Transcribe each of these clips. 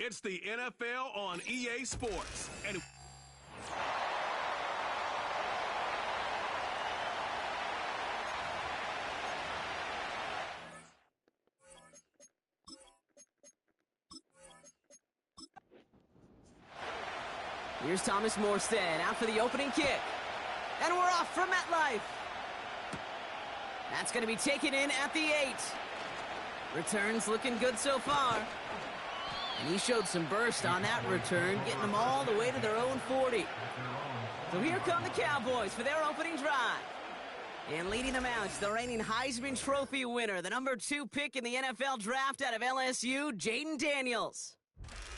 It's the NFL on EA Sports. And here's Thomas Morstead out for the opening kick. And we're off from MetLife. That's going to be taken in at the 8. Returns looking good so far. And he showed some burst on that return, getting them all the way to their own 40. So here come the Cowboys for their opening drive. And leading them out is the reigning Heisman Trophy winner, the number 2 pick in the NFL draft out of LSU, Jaden Daniels.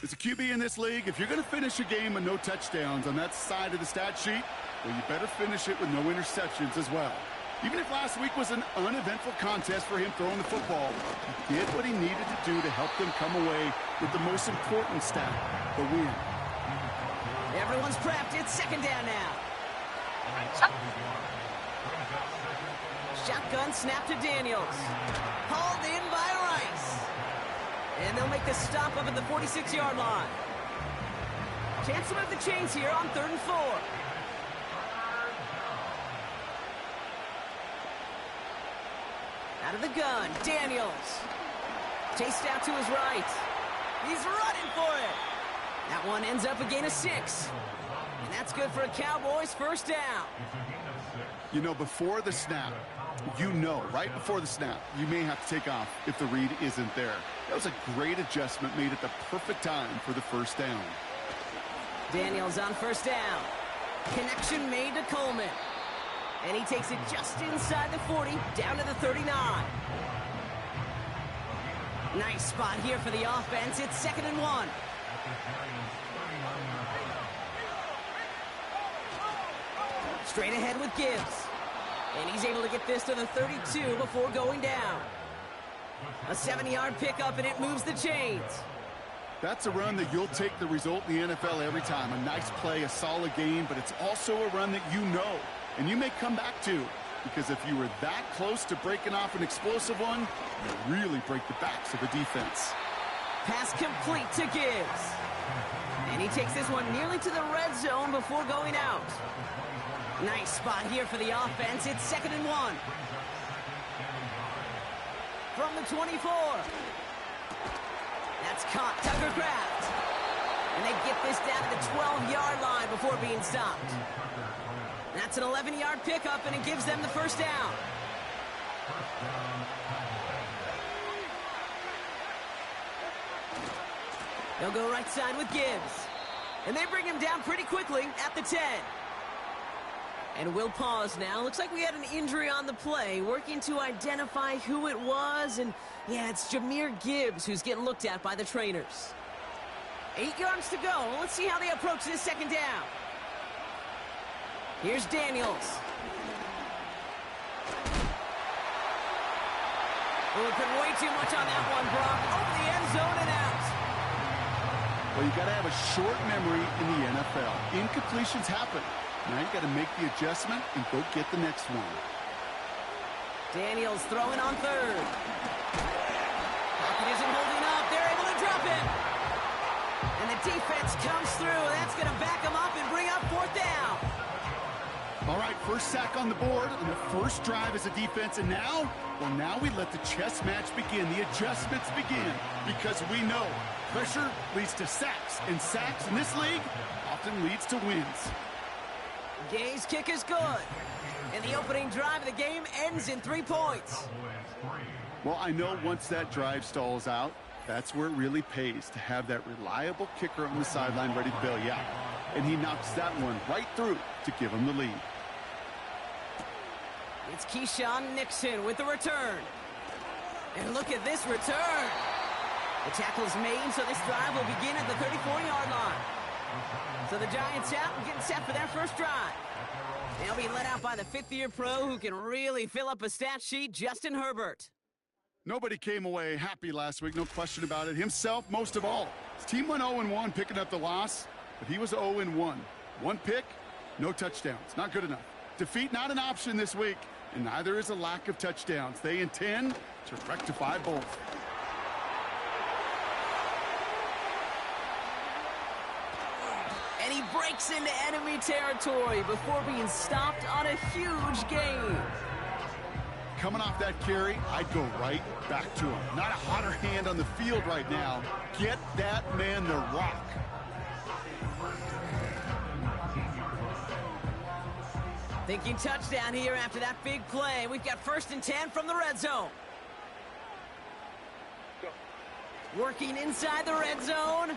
As a QB in this league, if you're going to finish a game with no touchdowns on that side of the stat sheet, well, you better finish it with no interceptions as well. Even if last week was an uneventful contest for him throwing the football, he did what he needed to do to help them come away with the most important stat, the win. Everyone's prepped. It's second down now. Shotgun snap to Daniels. Hauled in by Rice. And they'll make the stop up at the 46-yard line. Chance to move the chains here on 3rd and 4. Out of the gun, Daniels. Chased out to his right. He's running for it. That one ends up a gain of 6. And that's good for a Cowboys first down. You know, before the snap, right before the snap, you may have to take off if the read isn't there. That was a great adjustment made at the perfect time for the first down. Daniels on first down. Connection made to Coleman. And he takes it just inside the 40, down to the 39. Nice spot here for the offense. It's 2nd and 1. Straight ahead with Gibbs. And he's able to get this to the 32 before going down. A 70-yard pickup, and it moves the chains. That's a run that you'll take the result in the NFL every time. A nice play, a solid game, but it's also a run that you know and you may come back to, because if you were that close to breaking off an explosive one, you really break the backs of the defense. Pass complete to Gibbs. And he takes this one nearly to the red zone before going out. Nice spot here for the offense. It's 2nd and 1. From the 24. That's caught. Tucker Kraft. And they get this down to the 12-yard line before being stopped. That's an 11-yard pickup, and it gives them the first down. They'll go right side with Gibbs. And they bring him down pretty quickly at the 10. And we'll pause now. Looks like we had an injury on the play. Working to identify who it was. And, yeah, it's Jahmyr Gibbs who's getting looked at by the trainers. 8 yards to go. Let's see how they approach this second down. Here's Daniels. Oh, put way too much on that one, Brock. Over the end zone and out. Well, you got to have a short memory in the NFL. Incompletions happen. Now you got to make the adjustment and go get the next one. Daniels throwing on 3rd. Pocket isn't holding up. They're able to drop it. And the defense comes through. That's going to back them up and bring up 4th down. All right, first sack on the board, and the first drive as a defense, and now we let the chess match begin, the adjustments begin, because we know pressure leads to sacks, and sacks in this league often leads to wins. Gay's kick is good, and the opening drive of the game ends in 3 points. Well, I know once that drive stalls out, that's where it really pays to have that reliable kicker on the sideline ready to bail you out. And he knocks that one right through to give him the lead. It's Keyshawn Nixon with the return. And look at this return. The tackle's made, so this drive will begin at the 34-yard line. So the Giants out and getting set for their first drive. They'll be led out by the 5th-year pro who can really fill up a stat sheet, Justin Herbert. Nobody came away happy last week, no question about it. Himself, most of all. His team went 0-1, picking up the loss, but he was 0-1. 1 pick, no touchdowns. Not good enough. Defeat not an option this week, and neither is a lack of touchdowns. They intend to rectify both. breaks into enemy territory before being stopped on a huge gain. Coming off that carry, I'd go right back to him. Not a hotter hand on the field right now. Get that man the rock. Thinking touchdown here after that big play. We've got 1st and 10 from the red zone. Working inside the red zone.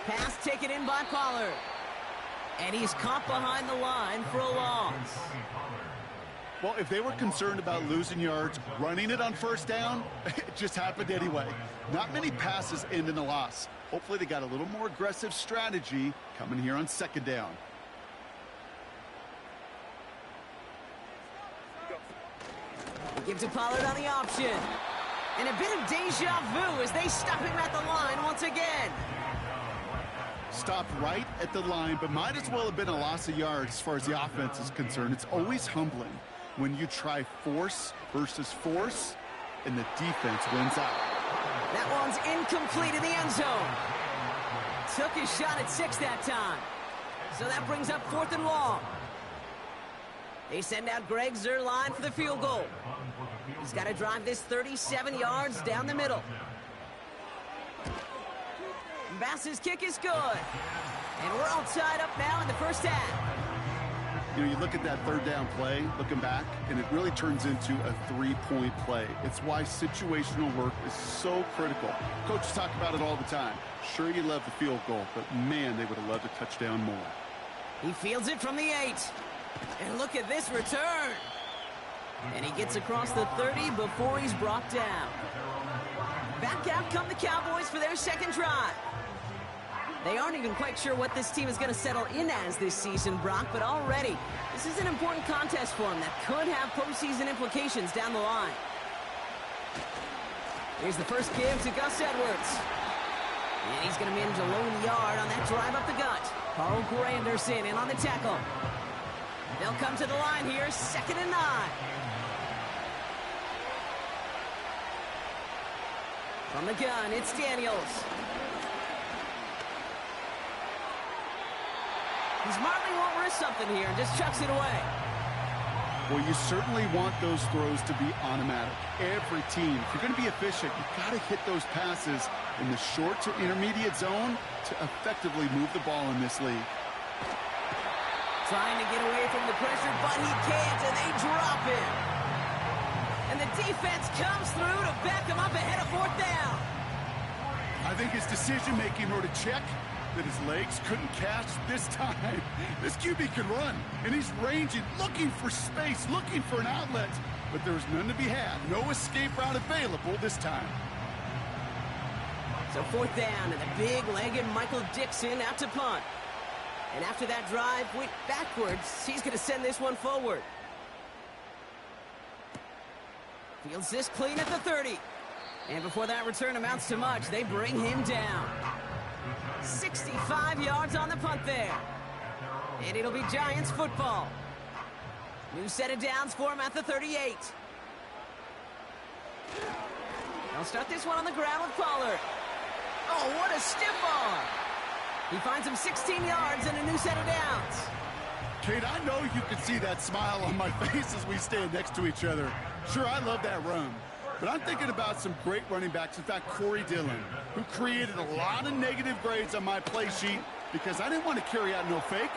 Pass taken in by Pollard. And he's caught behind the line for a loss. Well, if they were concerned about losing yards, running it on 1st down, it just happened anyway. Not many passes end in a loss. Hopefully they got a little more aggressive strategy coming here on 2nd down. They give to Pollard on the option. And a bit of deja vu as they stop him at the line once again. Stopped right at the line, but might as well have been a loss of yards as far as the offense is concerned. It's always humbling when you try force versus force, and the defense wins out. That one's incomplete in the end zone. Took his shot at 6 that time. So that brings up 4th and long. They send out Greg Zuerlein for the field goal. He's got to drive this 37 yards down the middle. Bass's kick is good. And we're all tied up now in the 1st half. You know, you look at that 3rd down play, looking back, and it really turns into a 3-point play. It's why situational work is so critical. Coaches talk about it all the time. Sure, you love the field goal, but man, they would have loved a touchdown more. He fields it from the 8. And look at this return. And he gets across the 30 before he's brought down. Back out come the Cowboys for their 2nd drive. They aren't even quite sure what this team is going to settle in as this season, Brock, but already this is an important contest for them that could have postseason implications down the line. Here's the first give to Gus Edwards. And he's going to manage a lone yard on that drive up the gut. Carl Granderson in on the tackle. They'll come to the line here, 2nd and 9. From the gun, it's Daniels. He smartly won't risk something here and just chucks it away. Well, you certainly want those throws to be automatic. Every team, if you're going to be efficient, you've got to hit those passes in the short to intermediate zone to effectively move the ball in this league. Trying to get away from the pressure, but he can't, and they drop him. And the defense comes through to back him up ahead of 4th down. I think his decision-making wrote a check that his legs couldn't catch this time. This QB can run, and he's ranging, looking for space, looking for an outlet. But there was none to be had. No escape route available this time. So 4th down, and the big-legged Michael Dixon out to punt. And after that drive went backwards, he's going to send this one forward. Fields this clean at the 30. And before that return amounts to much, they bring him down. 65 yards on the punt there. And it'll be Giants football. New set of downs for him at the 38. They'll start this one on the ground with Pollard. Oh, what a stiff arm. He finds him 16 yards and a new set of downs. Kate, I know you can see that smile on my face as we stand next to each other. Sure, I love that run. But I'm thinking about some great running backs. In fact, Corey Dillon, who created a lot of negative grades on my play sheet because I didn't want to carry out no fake.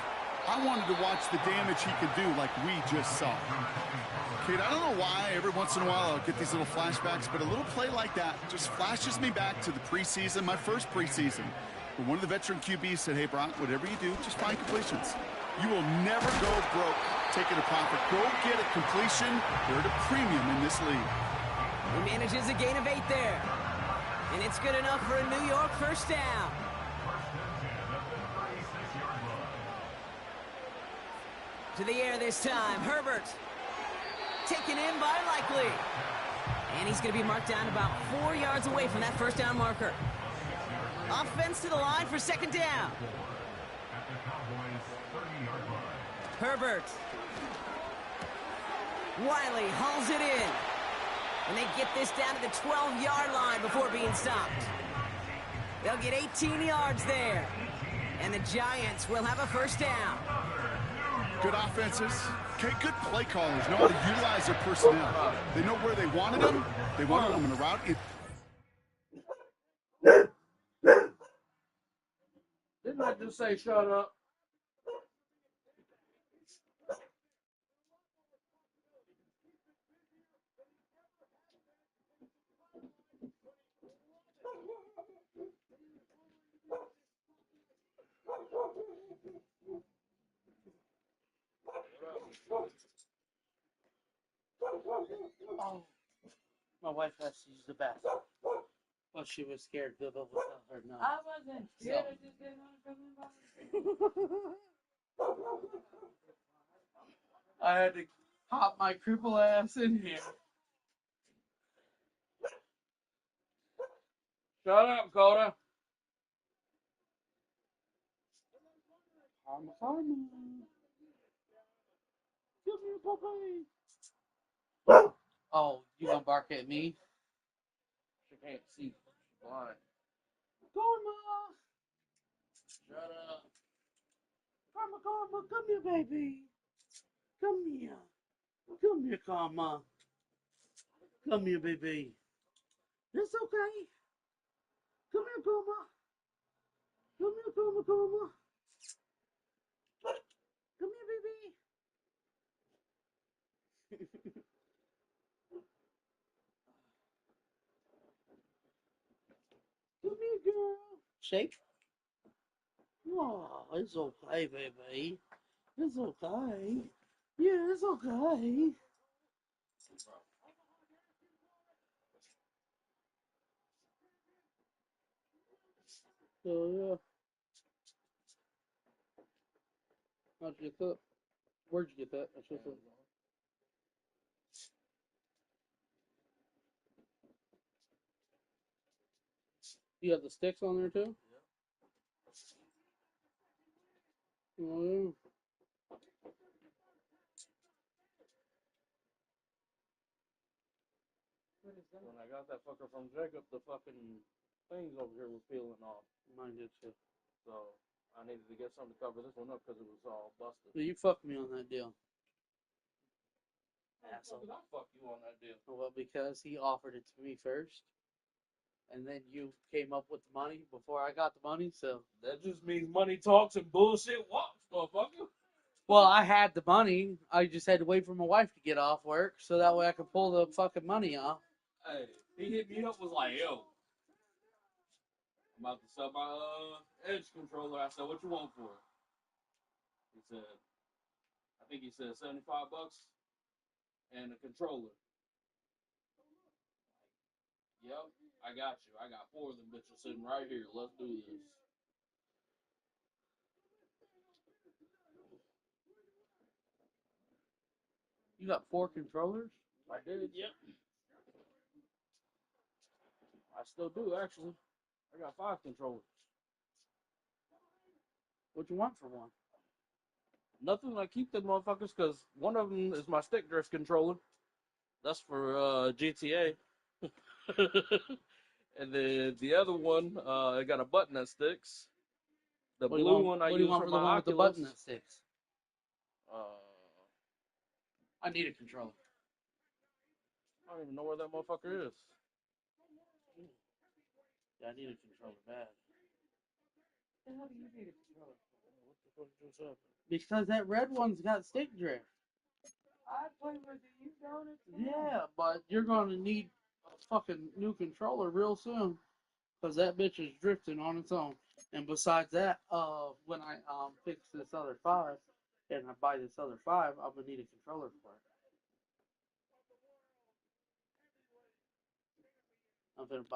I wanted to watch the damage he could do like we just saw. Kate, I don't know why every once in a while I'll get these little flashbacks, but a little play like that just flashes me back to the preseason, my first preseason. When one of the veteran QBs said, hey, Brock, whatever you do, just find completions. You will never go broke taking a profit. Go get a completion. They're at a premium in this league. He manages a gain of 8 there. And it's good enough for a New York 1st down. To the air this time. Herbert. Taken in by Likely. And he's going to be marked down about 4 yards away from that 1st down marker. Offense to the line for 2nd down. Herbert. Wiley hauls it in. And they get this down to the 12-yard line before being stopped. They'll get 18 yards there. And the Giants will have a first down. Good offenses. Okay, good play callers know how to utilize their personnel. They know where they wanted them. They wanted them in a route. Didn't I just say shut up? Oh, my wife has to use the bathroom. Well, she was scared Bilbo would tell her no. I wasn't scared. I just didn't want to come in. I had to pop my cripple ass in here. Shut up, Coda. Karma. Give me a puppy. Oh, you gonna bark at me? She can't see. She's blind. Karma. Shut up. Karma, come here, baby. Come here. Come here, Karma. Come here, baby. It's okay. Come here, Karma. Come here, Karma. Come here, baby. Come here, girl. Shake. Oh, it's okay, baby. It's okay. Yeah, it's okay. So, yeah. How'd you get that? Where'd you get that? I should say. You got the sticks on there too? Oh, yeah. When I got that fucker from Jacob, the fucking things over here were peeling off. Mine did too. So I needed to get something to cover this one up because it was all busted. So you fucked me on that deal. How Asshole. did I fuck you on that deal? Well, because he offered it to me first. And then you came up with the money before I got the money, so. That just means money talks and bullshit walks, motherfucker. Well, I had the money. I just had to wait for my wife to get off work so that way I could pull the fucking money off. Hey, he hit me up, was like, yo, I'm about to sell my Edge controller. I said, what you want for it? He said, I think he said $75 and a controller. Yep, I got you. I got 4 of them bitches sitting right here. Let's do this. You got 4 controllers? I did, yep. I still do, actually. I got 5 controllers. What you want for one? Nothing. I keep them motherfuckers because one of them is my stick drift controller. That's for GTA. And then the other one, I got a button that sticks. The What do you blue want- one I what do you use want for for the my one with the Oculus. button that sticks? I I need a controller. don't even know where that motherfucker is. Yeah, I need a controller bad. The hell do you need a controller? What the fuck just happened? Because that red one's got stick drift. I play with it. You don't. Yeah, but you're going to need a fucking new controller real soon. Because that bitch is drifting on its own. And besides that, when I fix this other 5 and I buy this other 5, I'm going to need a controller for it. I'm going to buy.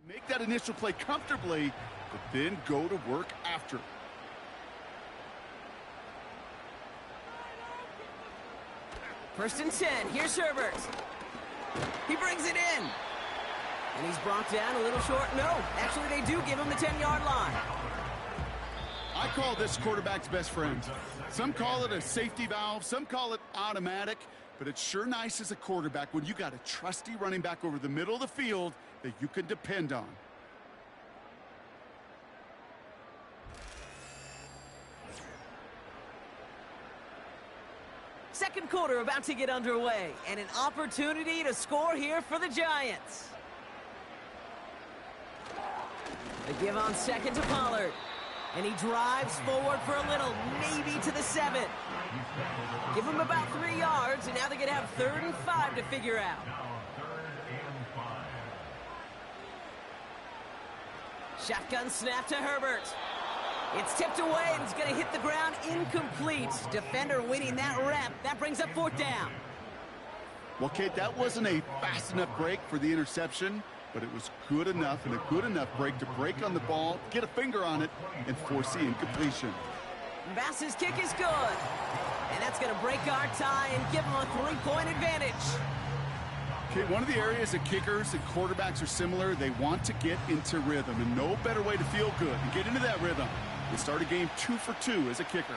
Make that initial play comfortably. but then go to work after. First and 10. Here's Herbert. He brings it in. And he's brought down a little short. No, actually they do give him the 10-yard line. I call this quarterback's best friend. Some call it a safety valve, some call it automatic, but it's sure nice as a quarterback when you got a trusty running back over the middle of the field that you can depend on. Second quarter about to get underway, and an opportunity to score here for the Giants. They give on second to Pollard, and he drives forward for a little, maybe to the 7. Give him about 3 yards, and now they're going to have 3rd and 5 to figure out. Shotgun snap to Herbert. It's tipped away, and it's going to hit the ground incomplete. Defender winning that rep. That brings up 4th down. Well, Kate, that wasn't a fast enough break for the interception, but it was good enough and a good enough break to break on the ball, get a finger on it, and force the incompletion. Bass's kick is good. And that's going to break our tie and give them a 3-point advantage. Okay, one of the areas that kickers and quarterbacks are similar, they want to get into rhythm, and no better way to feel good and get into that rhythm than start a game 2 for 2 as a kicker.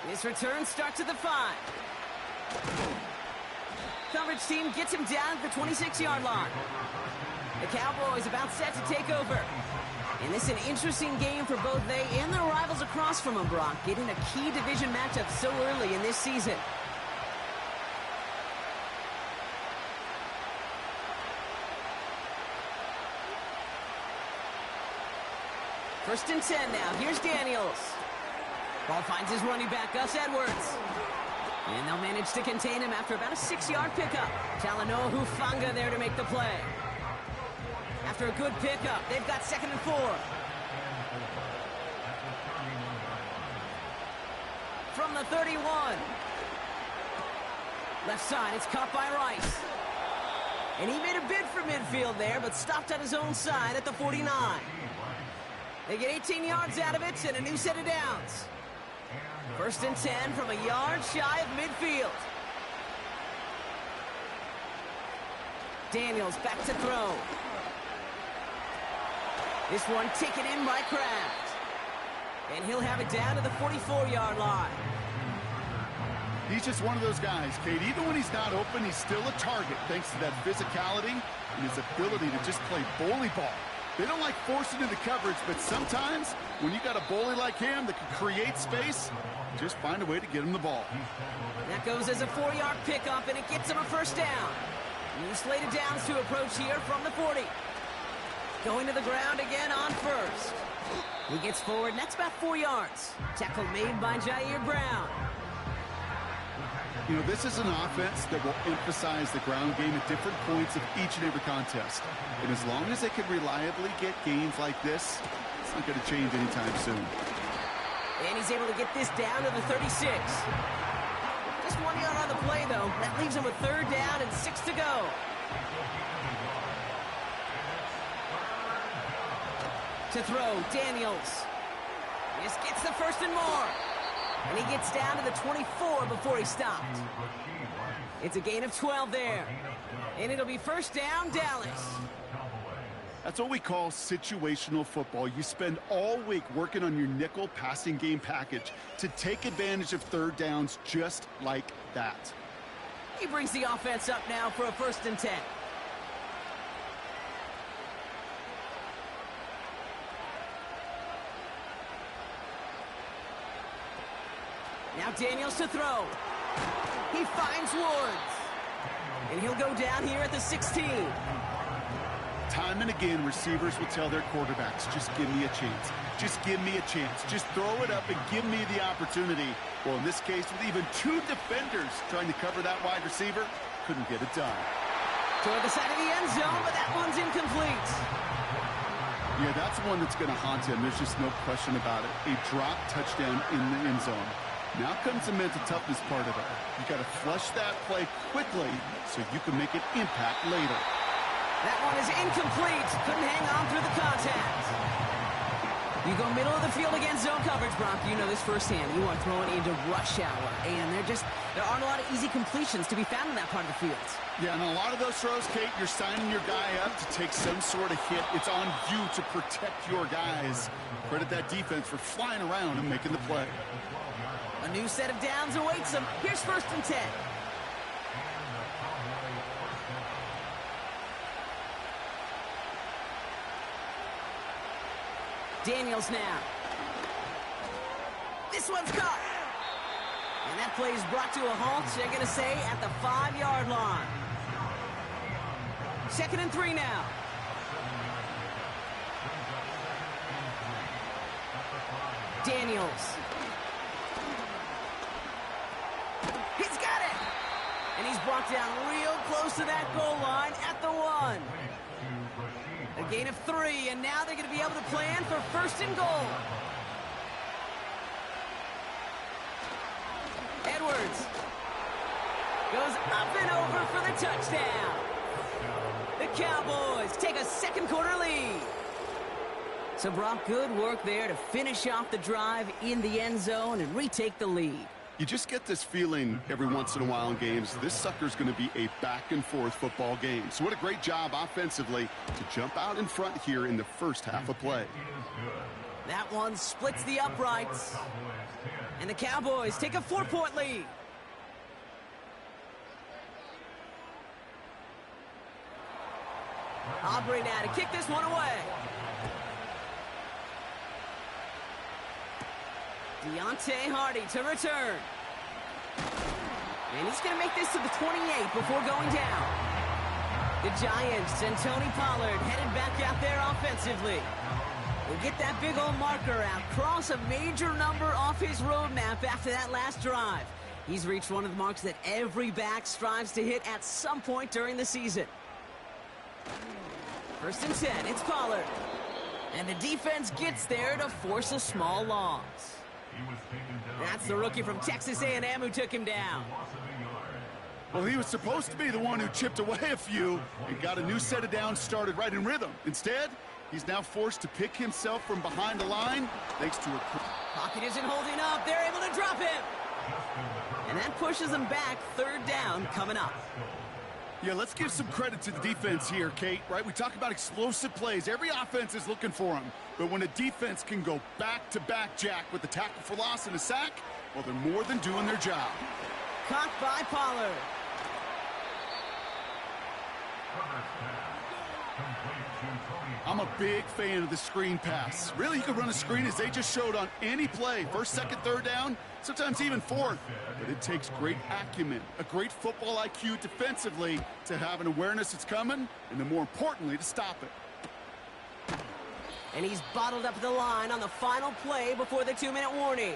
This return starts at the 5. Coverage team gets him down at the 26-yard line. The Cowboys about set to take over. And this is an interesting game for both they and their rivals across from them, Brock, getting a key division matchup so early in this season. First and 10 now. Here's Daniels. Ball finds his running back, Gus Edwards. And they'll manage to contain him after about a 6-yard pickup. Talanoa Hufanga there to make the play. After a good pickup, they've got 2nd and 4. From the 31. Left side, it's caught by Rice. And he made a bid for midfield there, but stopped on his own side at the 49. They get 18 yards out of it and a new set of downs. First and 10 from a yard shy of midfield. Daniels back to throw. This one taken in by Kraft. And he'll have it down to the 44-yard line. He's just one of those guys, Kate. Even when he's not open, he's still a target thanks to that physicality and his ability to just play bully ball. They don't like forcing into coverage, but sometimes when you got a bully like him that can create space, just find a way to get him the ball. That goes as a 4-yard pickup, and it gets him a first down. New slated downs to approach here from the 40. Going to the ground again on first. He gets forward, and that's about 4 yards. Tackle made by Jair Brown. You know, this is an offense that will emphasize the ground game at different points of each and every contest. And as long as they can reliably get gains like this, it's not going to change anytime soon. And he's able to get this down to the 36. Just 1 yard on the play, though. That leaves him with 3rd down and 6 to go. To throw, Daniels. This gets the 1st and more. And he gets down to the 24 before he stopped. It's a gain of 12 there. And it'll be 1st down, Dallas. That's what we call situational football. You spend all week working on your nickel passing game package to take advantage of 3rd downs just like that. He brings the offense up now for a 1st and 10. Now Daniels to throw. He finds Woods. And he'll go down here at the 16. Time and again, receivers will tell their quarterbacks, just give me a chance. Just give me a chance. Just throw it up and give me the opportunity. Well, in this case, with even 2 defenders trying to cover that wide receiver, couldn't get it done. Toward the side of the end zone, but that one's incomplete. Yeah, that's one that's going to haunt him. There's just no question about it. A drop touchdown in the end zone. Now comes the mental toughness part of it. You got to flush that play quickly so you can make an impact later. That one is incomplete. Couldn't hang on through the contact. You go middle of the field against zone coverage, Brock. You know this firsthand. You are throwing into rush hour. And there aren't a lot of easy completions to be found in that part of the field. Yeah, and a lot of those throws, Kate, you're signing your guy up to take some sort of hit. It's on you to protect your guys. Credit that defense for flying around and making the play. A new set of downs awaits them. Here's 1st and 10. Daniels now. This one's caught. And that play is brought to a halt, they're going to say, at the 5-yard line. 2nd and 3 now. Daniels. He's got it. And he's brought down real close to that goal line at the 1. A gain of 3, and now they're going to be able to plan for 1st and goal. Edwards goes up and over for the touchdown. The Cowboys take a 2nd quarter lead. So, Brock, good work there to finish off the drive in the end zone and retake the lead. You just get this feeling every once in a while in games, this sucker's going to be a back-and-forth football game. So what a great job offensively to jump out in front here in the first half of play. That one splits the uprights. And the Cowboys take a 4-point lead. Aubrey now to kick this one away. Deontay Hardy to return. And he's going to make this to the 28 before going down. The Giants and Tony Pollard headed back out there offensively. We'll get that big old marker out. Cross a major number off his roadmap after that last drive. He's reached one of the marks that every back strives to hit at some point during the season. 1st and 10, it's Pollard. And the defense gets there to force a small loss. That's the rookie from Texas A&M who took him down. Well, he was supposed to be the one who chipped away a few and got a new set of downs started right in rhythm. Instead, he's now forced to pick himself from behind the line thanks to a... Pocket isn't holding up. They're able to drop him. And that pushes them back. 3rd down coming up. Yeah, let's give some credit to the defense here, Kate, right? We talk about explosive plays. Every offense is looking for them. But when a defense can go back-to-back, Jack, with a tackle for loss and a sack, well, they're more than doing their job. Caught by Pollard. I'm a big fan of the screen pass. Really, you can run a screen as they just showed on any play. 1st, 2nd, 3rd down, sometimes even 4th. But it takes great acumen, a great football IQ defensively to have an awareness it's coming, and then more importantly, to stop it. And he's bottled up at the line on the final play before the 2-minute warning.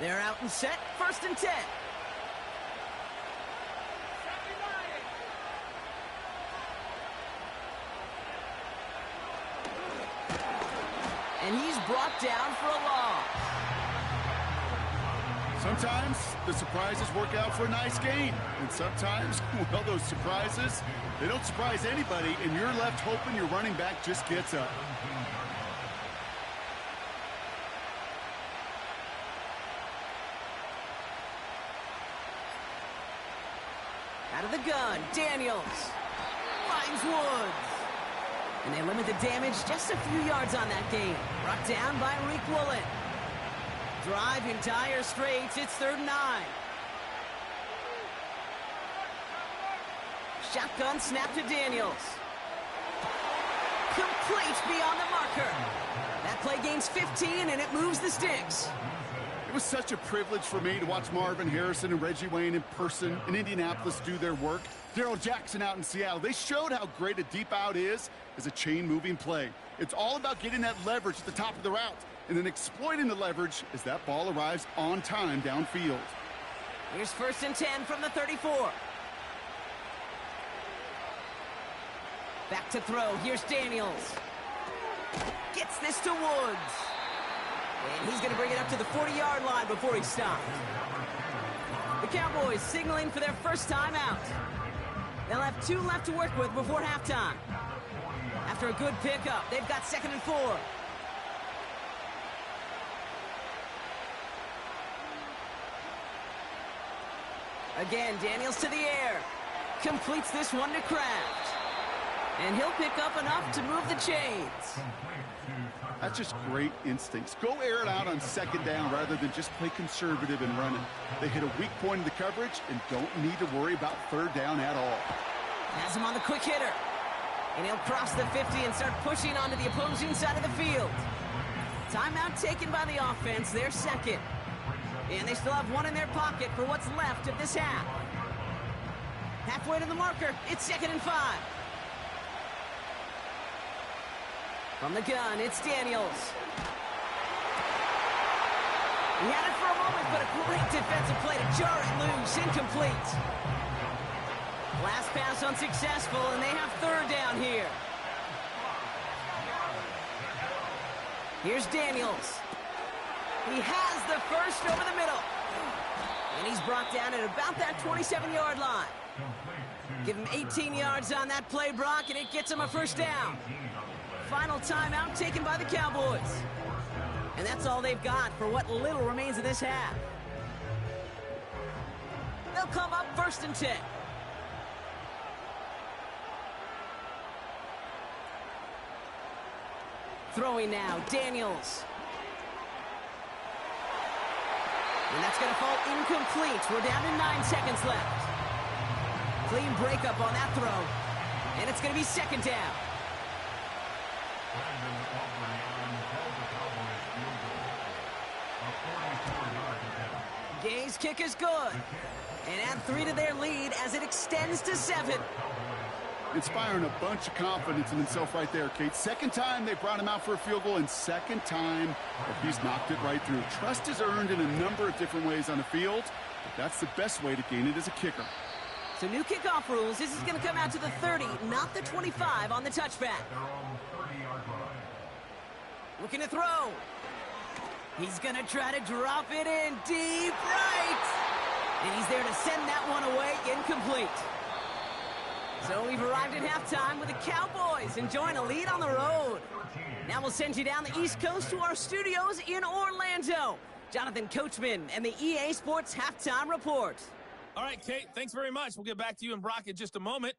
They're out and set. 1st and 10. And he's brought down for a loss. Sometimes the surprises work out for a nice game. And sometimes, well, those surprises, they don't surprise anybody, and you're left hoping your running back just gets up. Out of the gun, Daniels finds Woods. And they limit the damage just a few yards on that game. Brought down by Reek Woolen. Drive in dire straits. It's 3rd and 9. Shotgun snap to Daniels. Complete beyond the marker. That play gains 15, and it moves the sticks. It was such a privilege for me to watch Marvin Harrison and Reggie Wayne in person in Indianapolis do their work. Darrell Jackson out in Seattle. They showed how great a deep out is as a chain-moving play. It's all about getting that leverage at the top of the route and then exploiting the leverage as that ball arrives on time downfield. Here's 1st and 10 from the 34. Back to throw. Here's Daniels. Gets this to Woods. And he's going to bring it up to the 40-yard line before he stopped. The Cowboys signaling for their first time out. They'll have 2 left to work with before halftime. After a good pickup, they've got 2nd and 4. Again, Daniels to the air. Completes this one to Kraft. And he'll pick up enough to move the chains. That's just great instincts. Go air it out on 2nd down rather than just play conservative and run it. They hit a weak point in the coverage and don't need to worry about 3rd down at all. Has him on the quick hitter. And he'll cross the 50 and start pushing onto the opposing side of the field. Timeout taken by the offense, their 2nd. And they still have 1 in their pocket for what's left of this half. Halfway to the marker, it's 2nd and 5. From the gun, it's Daniels. He had it for a moment, but a great defensive play to jar it loose, incomplete. Last pass unsuccessful, and they have 3rd down here. Here's Daniels. He has the first over the middle. And he's brought down at about that 27-yard line. Give him 18 yards on that play, Brock, and it gets him a 1st down. Final timeout taken by the Cowboys. And that's all they've got for what little remains of this half. They'll come up 1st and 10. Throwing now, Daniels. And that's going to fall incomplete. We're down to 9 seconds left. Clean breakup on that throw. And it's going to be 2nd down. Gay's kick is good. And add 3 to their lead as it extends to 7. Inspiring a bunch of confidence in himself right there, Kate. 2nd time they brought him out for a field goal, and 2nd time he's knocked it right through. Trust is earned in a number of different ways on the field, but that's the best way to gain it as a kicker. So new kickoff rules. This is going to come out to the 30, not the 25 on the touchback. Looking to throw. He's going to try to drop it in deep right. And he's there to send that one away, incomplete. So we've arrived at halftime with the Cowboys enjoying a lead on the road. Now we'll send you down the East Coast to our studios in Orlando. Jonathan Coachman and the EA Sports Halftime Report. All right, Kate, thanks very much. We'll get back to you and Brock in just a moment.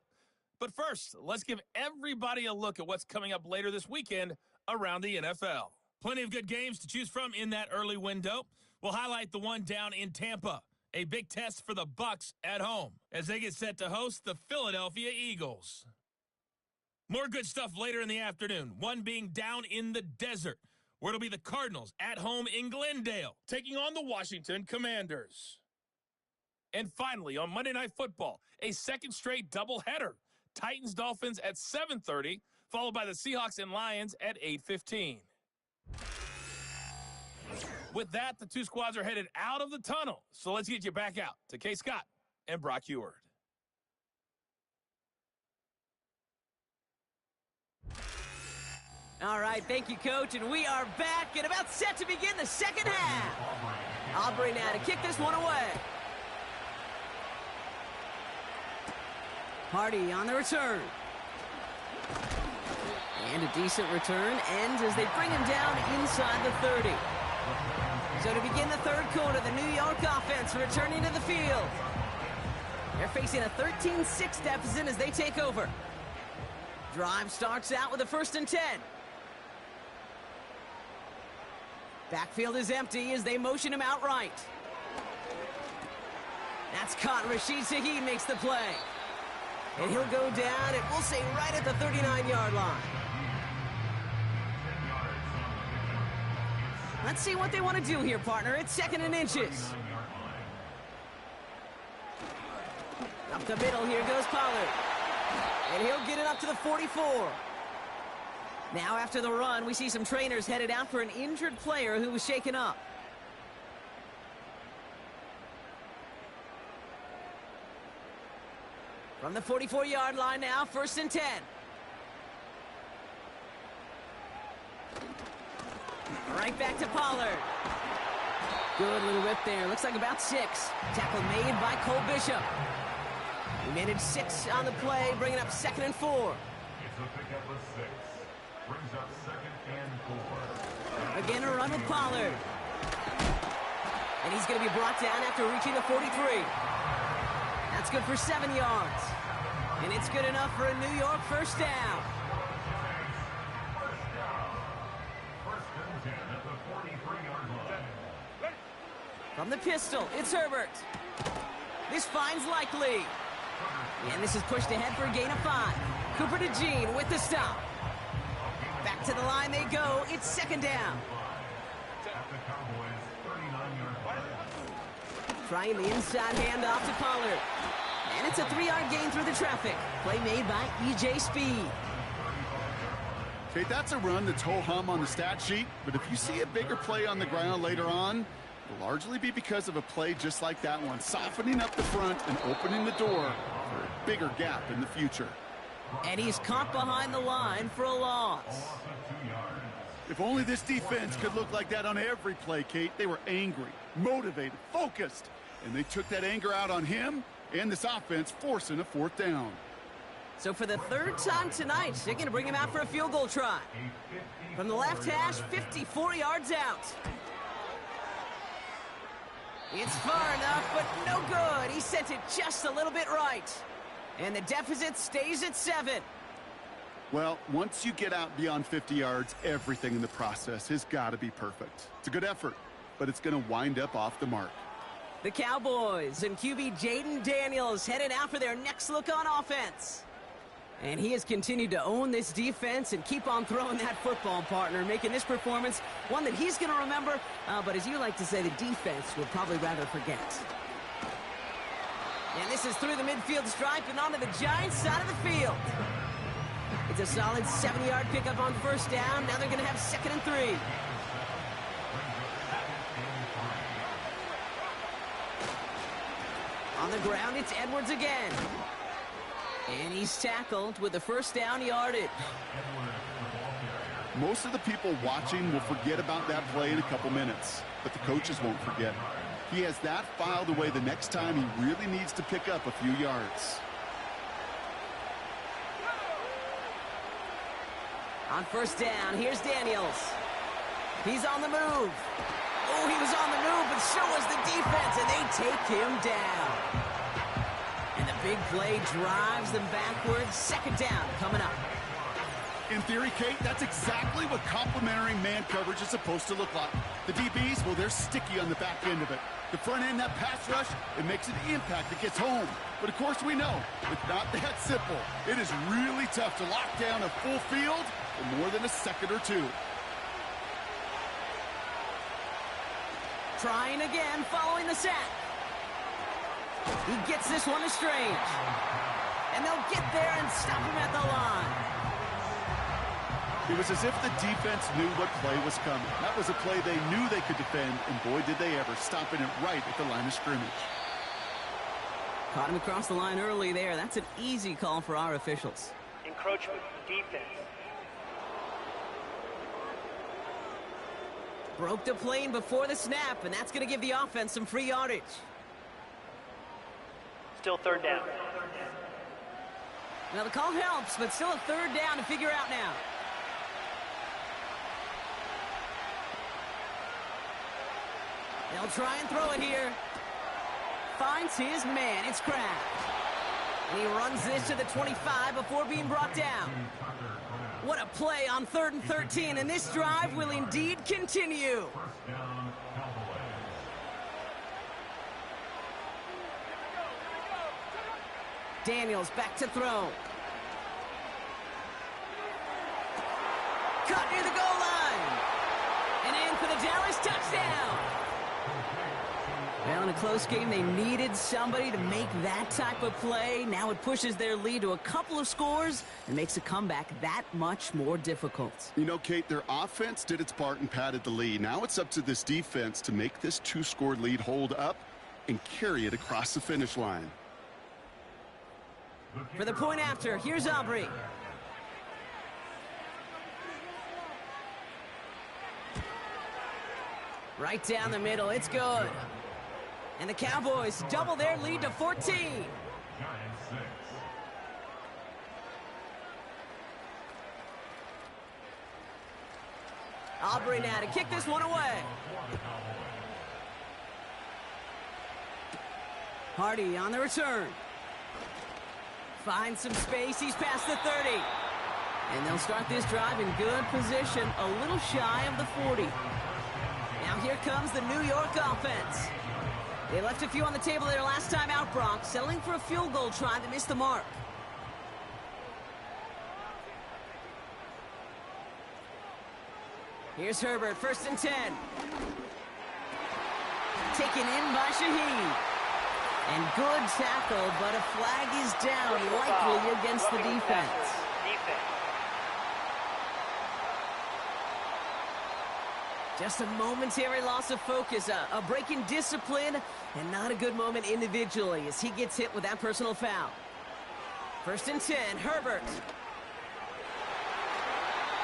But first, let's give everybody a look at what's coming up later this weekend around the NFL. Plenty of good games to choose from in that early window. We'll highlight the one down in Tampa. A big test for the Bucs at home as they get set to host the Philadelphia Eagles. More good stuff later in the afternoon, one being down in the desert, where it'll be the Cardinals at home in Glendale, taking on the Washington Commanders. And finally, on Monday Night Football, a 2nd straight doubleheader. Titans-Dolphins at 7:30, followed by the Seahawks and Lions at 8:15. With that, the 2 squads are headed out of the tunnel. So let's get you back out to Kay Scott and Brock Eward. All right, thank you, Coach. And we are back and about set to begin the 2nd half. Aubrey now to kick this one away. Hardy on the return. And a decent return ends as they bring him down inside the 30. So to begin the 3rd quarter, the New York offense returning to the field. They're facing a 13-6 deficit as they take over. Drive starts out with a 1st and 10. Backfield is empty as they motion him out right. That's caught. Rashid Shaheed makes the play. And he'll go down, and we'll say right at the 39-yard line. Let's see what they want to do here, partner. It's 2nd and inches. Up the middle, here goes Pollard. And he'll get it up to the 44. Now after the run, we see some trainers headed out for an injured player who was shaken up. From the 44-yard line now, 1st and 10. Right back to Pollard. Good little rip there. Looks like about 6. Tackle made by Cole Bishop. He managed 6 on the play, bringing up 2nd and 4. It's a pickup of 6. Brings up 2nd and 4. Again, a run with Pollard. And he's going to be brought down after reaching the 43. That's good for 7 yards. And it's good enough for a New York first down. First and 10 at the 43-yard line. From the pistol, it's Herbert. This finds Likely. And this is pushed ahead for a gain of 5. Cooper to Jean with the stop. Back to the line they go. It's 2nd down. At the Cowboys' 39-yard line. Trying the inside handoff to Pollard. And it's a 3-yard gain through the traffic. Play made by E.J. Speed. Okay, that's a run that's ho-hum on the stat sheet, but if you see a bigger play on the ground later on, it'll largely be because of a play just like that one, softening up the front and opening the door for a bigger gap in the future. And he's caught behind the line for a loss. If only this defense could look like that on every play, Kate. They were angry, motivated, focused, and they took that anger out on him and this offense, forcing a 4th down. So for the 3rd time tonight, they're going to bring him out for a field goal try. From the left hash, 54 yards out. It's far enough, but no good. He sent it just a little bit right. And the deficit stays at 7. Well, once you get out beyond 50 yards, everything in the process has got to be perfect. It's a good effort, but it's going to wind up off the mark. The Cowboys and QB Jaden Daniels headed out for their next look on offense. And he has continued to own this defense and keep on throwing that football, partner, making this performance one that he's going to remember, but as you like to say, the defense would probably rather forget. And this is through the midfield stripe and onto the Giants side of the field. It's a solid 7-yard pickup on 1st down. Now they're going to have 2nd and 3. On the ground, it's Edwards again. And he's tackled with the 1st down yardage. Most of the people watching will forget about that play in a couple minutes, but the coaches won't forget. He has that filed away the next time he really needs to pick up a few yards. On 1st down, here's Daniels. He's on the move. Oh, he was on the move, but so was the defense, and they take him down. And the big play drives them backwards. 2nd down coming up. In theory, Kate, that's exactly what complementary man coverage is supposed to look like. The DBs, well, they're sticky on the back end of it. The front end, that pass rush, it makes an impact that gets home. But, of course, we know it's not that simple. It is really tough to lock down a full field for more than a second or two. Trying again, following the sack. He gets this one to Strange. And they'll get there and stop him at the line. It was as if the defense knew what play was coming. That was a play they knew they could defend, and boy, did they ever, stopping it right at the line of scrimmage. Caught him across the line early there. That's an easy call for our officials. Encroachment, defense. Broke the plane before the snap, and that's going to give the offense some free yardage. Still 3rd down. Now, the call helps, but still a 3rd down to figure out now. They'll try and throw it here. Finds his man. It's Kraft. And he runs this to the 25 before being brought down. What a play on 3rd and 13, and this drive will indeed continue. Daniels back to throw. Cut near the goal line. And in for the Dallas touchdown. Well, in a close game, they needed somebody to make that type of play. Now it pushes their lead to a couple of scores and makes a comeback that much more difficult. You know, Kate, their offense did its part and padded the lead. Now it's up to this defense to make this 2-score lead hold up and carry it across the finish line. For the point after, here's Aubrey. Right down the middle. It's good. And the Cowboys double their lead to 14. Giants 6. Aubrey now to kick this one away. Hardy on the return. Finds some space. He's past the 30. And they'll start this drive in good position, a little shy of the 40. Now here comes the New York offense. They left a few on the table their last time out, Brock, settling for a field goal try that missed the mark. Here's Herbert, 1st and 10. Taken in by Shaheed. And good tackle, but a flag is down, likely against the defense. Just a momentary loss of focus, a break in discipline, and not a good moment individually as he gets hit with that personal foul. 1st and 10, Herbert.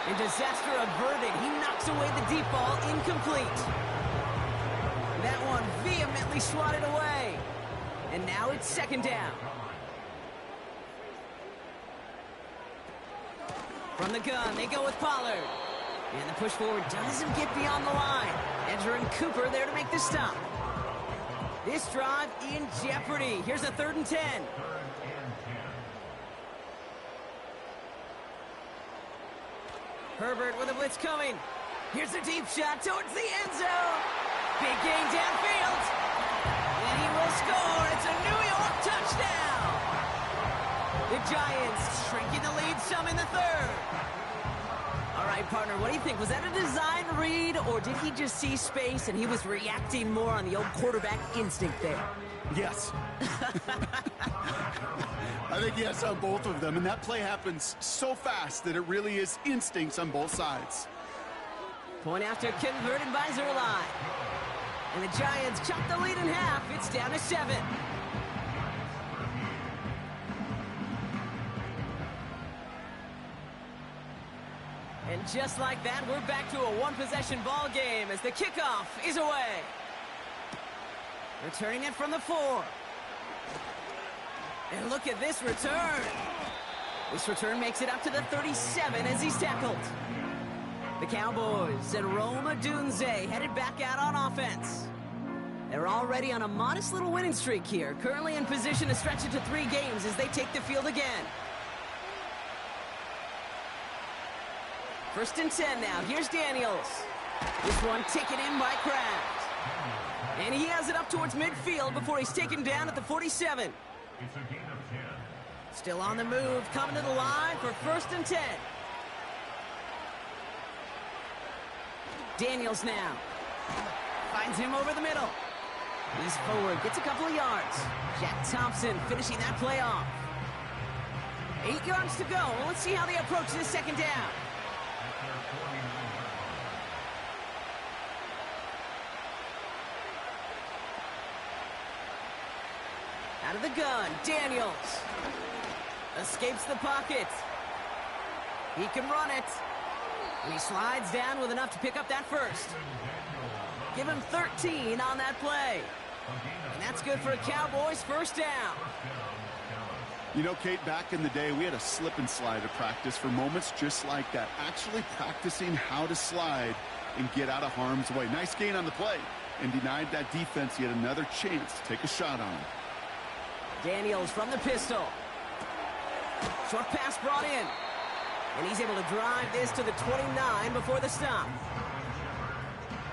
And disaster averted. He knocks away the deep ball, incomplete. That one vehemently swatted away. And now it's 2nd down. From the gun, they go with Pollard. And the push forward doesn't get beyond the line. Edger and Cooper there to make the stop. This drive in jeopardy. Here's a 3rd and 10. Herbert with a blitz coming. Here's a deep shot towards the end zone. Big gain downfield. And he will score. It's a New York touchdown. The Giants shrinking the lead some in the 3rd. All right, partner, what do you think? Was that a design read, or did he just see space and he was reacting more on the old quarterback instinct there? Yes. I think yes on both of them, and that play happens so fast that it really is instincts on both sides. Point after converted by Zerline. And the Giants chop the lead in half. It's down to 7. And just like that, we're back to a one-possession ball game as the kickoff is away. Returning it from the 4. And look at this return. This return makes it up to the 37 as he's tackled. The Cowboys and Rome Odunze headed back out on offense. They're already on a modest little winning streak here, currently in position to stretch it to 3 games as they take the field again. 1st and 10 now. Here's Daniels. This one taken in by Kraft. And he has it up towards midfield before he's taken down at the 47. It's a gain of 10. Still on the move, coming to the line for 1st and 10. Daniels now. Finds him over the middle. He's forward, gets a couple of yards. Jack Thompson finishing that play off. 8 yards to go. Well, let's see how they approach this 2nd down. Out of the gun, Daniels. Escapes the pocket. He can run it. And he slides down with enough to pick up that 1st. Give him 13 on that play. And that's good for a Cowboys 1st down. You know, Kate, back in the day, we had a slip and slide at practice for moments just like that. Actually practicing how to slide and get out of harm's way. Nice gain on the play. And denied that defense yet another chance to take a shot on him. Daniels from the pistol. Short pass brought in. And he's able to drive this to the 29 before the stop.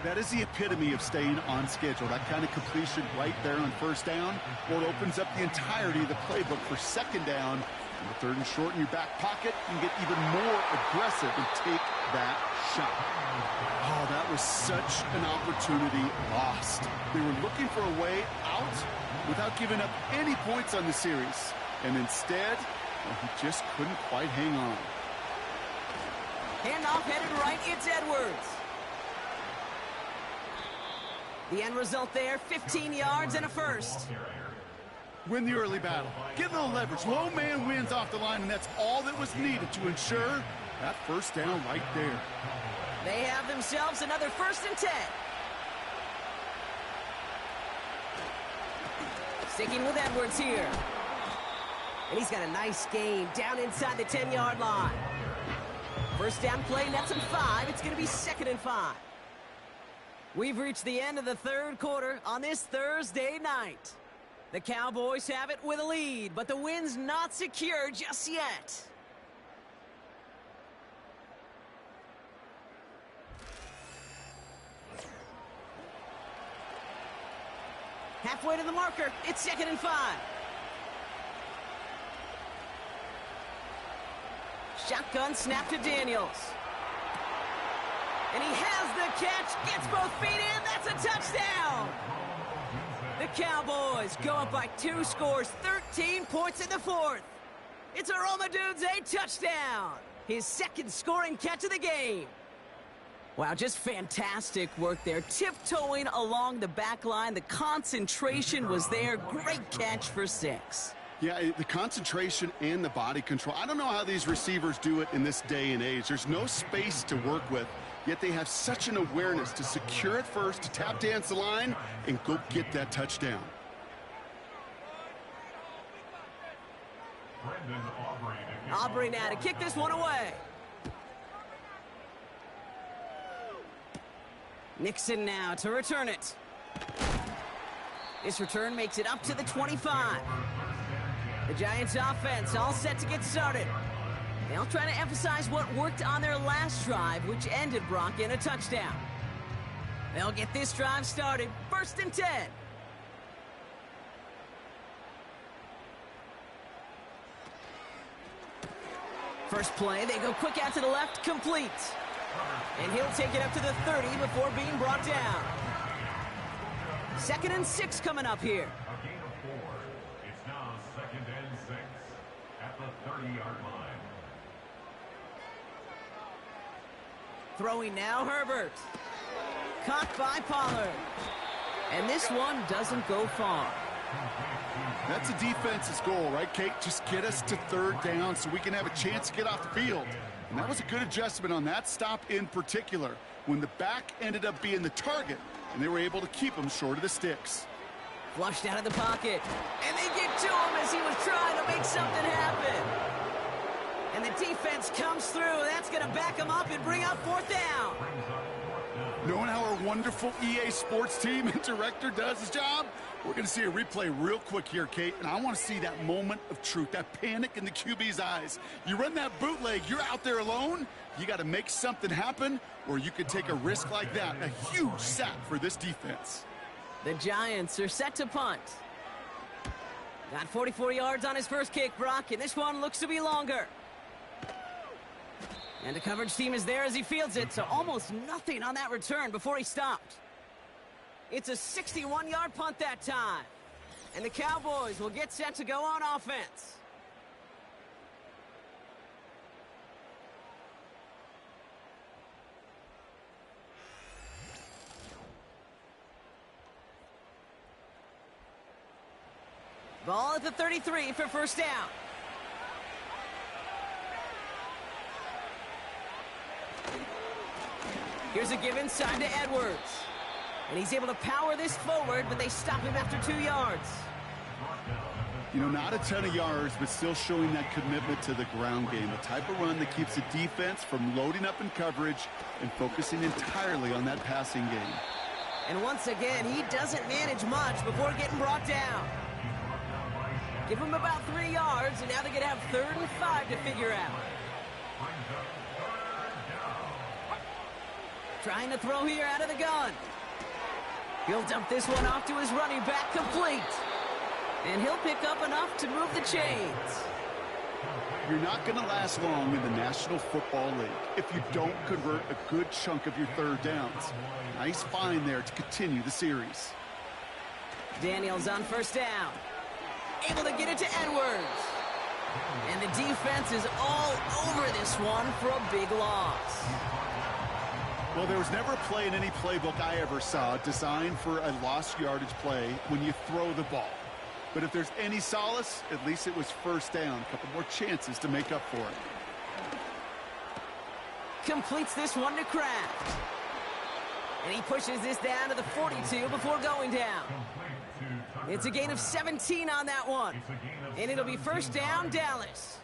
That is the epitome of staying on schedule. That kind of completion right there on 1st down. Well, it opens up the entirety of the playbook for 2nd down. And the 3rd and short in your back pocket. You can get even more aggressive and take that shot. Oh, that was such an opportunity lost. They were looking for a way out without giving up any points on the series. And instead, well, he just couldn't quite hang on. Handoff headed right, it's Edwards. The end result there, 15 yards and a 1st. Win the early battle. Get a little leverage. Low man wins off the line, and that's all that was needed to ensure that 1st down right there. They have themselves another 1st and 10. Sticking with Edwards here. And he's got a nice game down inside the 10-yard line. First down play, nets him 5. It's going to be 2nd and 5. We've reached the end of the third quarter on this Thursday night. The Cowboys have it with a lead, but the win's not secure just yet. Halfway to the marker, it's 2nd and 5. Shotgun snap to Daniels. And he has the catch, gets both feet in, that's a touchdown! The Cowboys go up by 2 scores, 13 points in the 4th. It's a Roma Dudes a touchdown! His 2nd scoring catch of the game. Wow, just fantastic work there. Tiptoeing along the back line, the concentration was there. Great catch for 6. Yeah, the concentration and the body control. I don't know how these receivers do it in this day and age. There's no space to work with, yet they have such an awareness to secure it first, to tap dance the line, and go get that touchdown. Aubrey now to kick this one away. Nixon now to return it. This return makes it up to the 25. The Giants offense all set to get started. They'll try to emphasize what worked on their last drive, which ended, Brock, in a touchdown. They'll get this drive started. 1st and 10. First play, they go quick out to the left, complete. And he'll take it up to the 30 before being brought down. 2nd and 6 coming up here. A gain of 4. It's now 2nd and 6 at the 30-yard line. Throwing now, Herbert. Caught by Pollard. And this one doesn't go far. That's a defense's goal, right, Kate? Just get us to 3rd down so we can have a chance to get off the field. And that was a good adjustment on that stop in particular, when the back ended up being the target, and they were able to keep him short of the sticks. Flushed out of the pocket. And they get to him as he was trying to make something happen. And the defense comes through. That's going to back him up and bring up 4th down. Knowing how our wonderful EA Sports team and director does his job, we're going to see a replay real quick here, Kate, and I want to see that moment of truth, that panic in the QB's eyes. You run that bootleg, you're out there alone, you got to make something happen, or you could take a risk like that. A huge sack for this defense. The Giants are set to punt. Got 44 yards on his first kick, Brock, and this one looks to be longer. And the coverage team is there as he fields it, so almost nothing on that return before he stopped. It's a 61-yard punt that time. And the Cowboys will get set to go on offense. Ball at the 33 for 1st down. Here's a give inside to Edwards. And he's able to power this forward, but they stop him after 2 yards. You know, not a ton of yards, but still showing that commitment to the ground game. A type of run that keeps the defense from loading up in coverage and focusing entirely on that passing game. And once again, he doesn't manage much before getting brought down. Give him about 3 yards, and now they're going to have 3rd and 5 to figure out. Trying to throw here out of the gun. He'll dump this one off to his running back, complete. And he'll pick up enough to move the chains. You're not going to last long in the National Football League if you don't convert a good chunk of your 3rd downs. Nice find there to continue the series. Daniels on 1st down. Able to get it to Edwards. And the defense is all over this one for a big loss. Well, there was never a play in any playbook I ever saw designed for a lost yardage play when you throw the ball. But if there's any solace, at least it was 1st down. A couple more chances to make up for it. Completes this one to Kraft. And he pushes this down to the 42 before going down. Complete to It's a gain of 17 on that one. And it'll be first down, Dallas.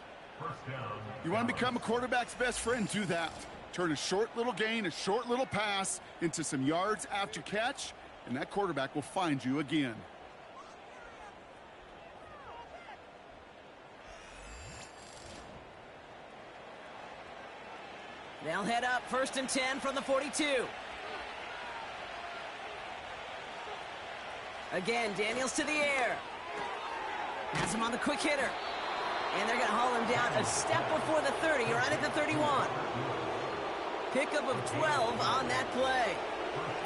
You want to become a quarterback's best friend? Do that. Turn a short little gain, a short little pass into some yards after catch, and that quarterback will find you again. They'll head up first and 10 from the 42. Again, Daniels to the air. Has him on the quick hitter. And they're going to haul him down a step before the 30, right at the 31. Pickup of 12 on that play.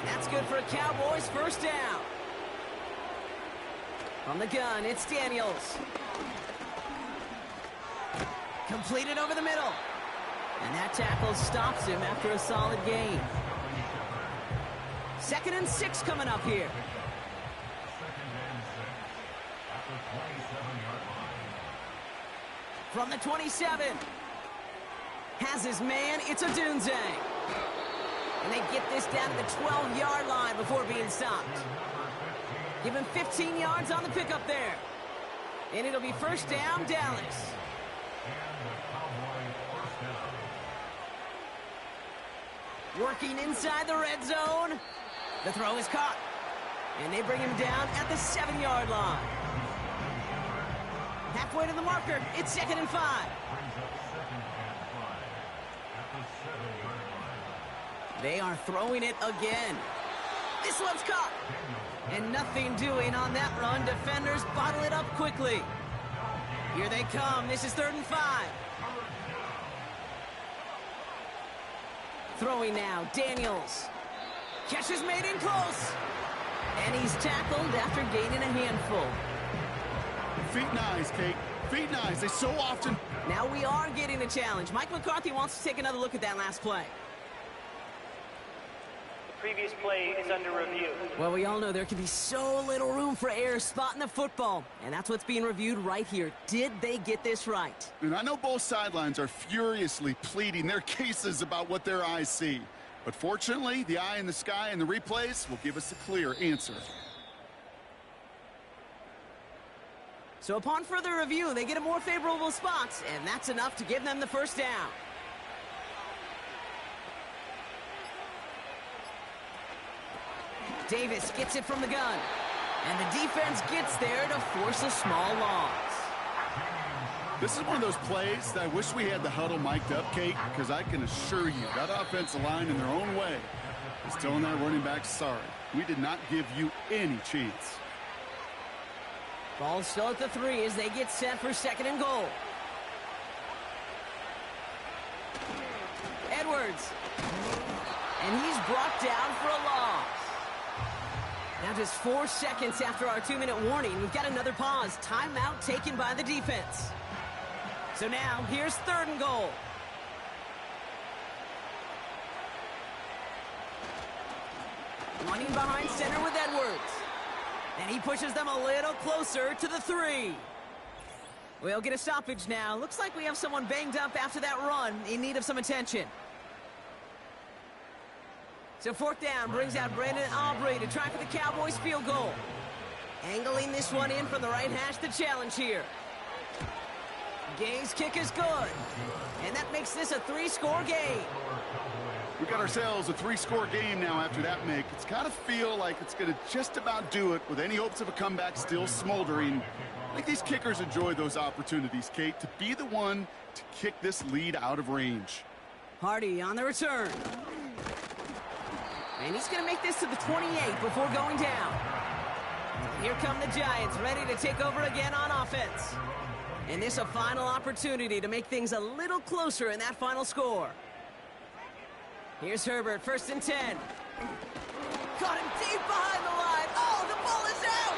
That's good for a Cowboys first down. From the gun, it's Daniels. Completed over the middle. And that tackle stops him after a solid gain. 2nd and 6 coming up here. From the 27. Has his man, it's a Dunze. And they get this down to the 12-yard line before being stopped. Give him 15 yards on the pickup there. And it'll be first down, Dallas. Working inside the red zone. The throw is caught. And they bring him down at the 7-yard line. Halfway to the marker, it's 2nd and 5. They are throwing it again. This one's caught. And nothing doing on that run. Defenders bottle it up quickly. Here they come. This is 3rd and 5. Throwing now, Daniels. Catch is made in close. And he's tackled after gaining a handful. Feet nice, Kate. Feet nice. They so often... Now we are getting a challenge. Mike McCarthy wants to take another look at that last play. The previous play is under review. Well, we all know there can be so little room for error spotting the football. And that's what's being reviewed right here. Did they get this right? And I know both sidelines are furiously pleading their cases about what their eyes see. But fortunately, the eye in the sky and the replays will give us a clear answer. So upon further review, they get a more favorable spot, and that's enough to give them the first down. Davis gets it from the gun, and the defense gets there to force a small loss. This is one of those plays that I wish we had the huddle mic'd up, Kate, because I can assure you that offensive line in their own way is telling that running back, sorry, we did not give you any chance. Ball still at the 3 as they get set for 2nd and goal. Edwards. And he's brought down for a loss. Now just 4 seconds after our 2-minute warning, we've got another pause. Timeout taken by the defense. So now, here's 3rd and goal. Running behind center with Edwards. And he pushes them a little closer to the 3. We'll get a stoppage now. Looks like we have someone banged up after that run in need of some attention. So 4th down brings out Brandon Aubrey to try for the Cowboys field goal. Angling this one in from the right hash, the challenge here. Gay's kick is good. And that makes this a 3-score game. We got ourselves a 3-score game now after that make. It's got to feel like it's going to just about do it with any hopes of a comeback still smoldering. I think these kickers enjoy those opportunities, Kate, to be the one to kick this lead out of range. Hardy on the return. And he's going to make this to the 28 before going down. Here come the Giants, ready to take over again on offense. And this a final opportunity to make things a little closer in that final score. Here's Herbert, 1st and 10. Caught him deep behind the line. Oh, the ball is out!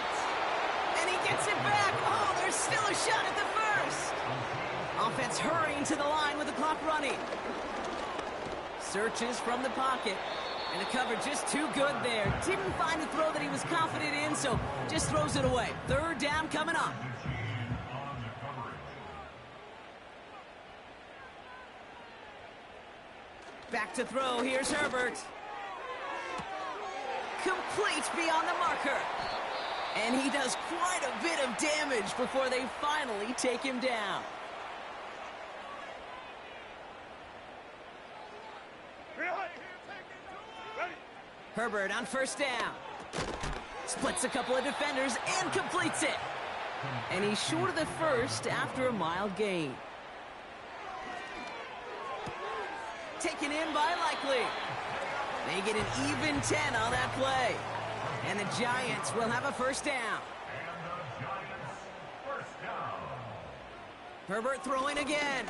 And he gets it back. Oh, there's still a shot at the 1st. Offense hurrying to the line with the clock running. Searches from the pocket. And the cover just too good there. Didn't find the throw that he was confident in, so just throws it away. 3rd down coming up. Back to throw. Here's Herbert. Complete beyond the marker. And he does quite a bit of damage before they finally take him down. Herbert on first down. Splits a couple of defenders and completes it. And he's short of the first after a mild gain. Taken in by Likely. They get an even 10 on that play. And the Giants will have a first down. And the Giants first down. Herbert throwing again.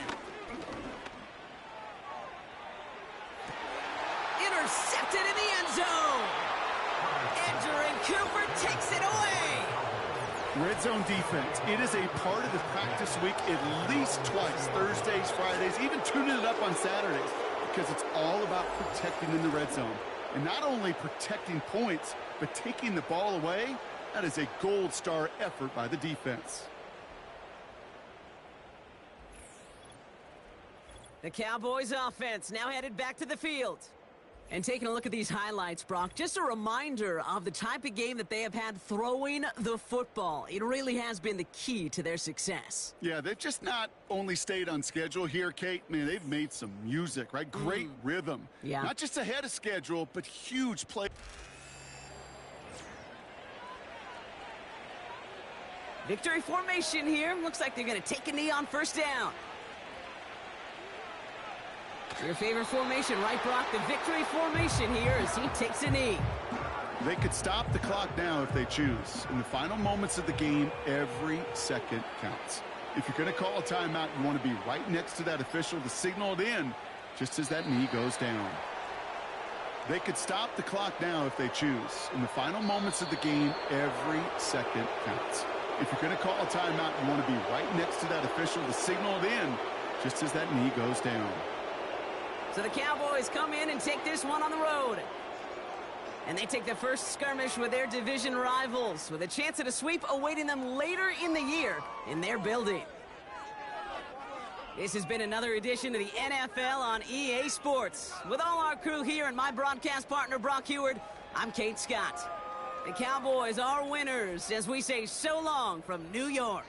Intercepted in the end zone. Edgerrin Cooper takes it away. Red zone defense, it is a part of the practice week at least twice, Thursdays, Fridays, even tuning it up on Saturdays, because it's all about protecting in the red zone. And not only protecting points, but taking the ball away. That is a gold star effort by the defense. The Cowboys offense now headed back to the field. And taking a look at these highlights, Brock, just a reminder of the type of game that they have had throwing the football. It really has been the key to their success. Yeah, they've just not only stayed on schedule here, Kate. Man, they've made some music, right? Great rhythm. Yeah. Not just ahead of schedule, but huge play. Victory formation here. Looks like they're going to take a knee on first down. Your favorite formation, right, Brock? The victory formation here as he takes a knee. They could stop the clock now if they choose. In the final moments of the game, every second counts. If you're going to call a timeout, you want to be right next to that official to signal it in just as that knee goes down. They could stop the clock now if they choose. In the final moments of the game, every second counts. If you're going to call a timeout, you want to be right next to that official to signal it in just as that knee goes down. So the Cowboys come in and take this one on the road. And they take the first skirmish with their division rivals, with a chance at a sweep awaiting them later in the year in their building. This has been another edition of the NFL on EA Sports. With all our crew here and my broadcast partner, Brock Heward, I'm Kate Scott. The Cowboys are winners as we say so long from New York.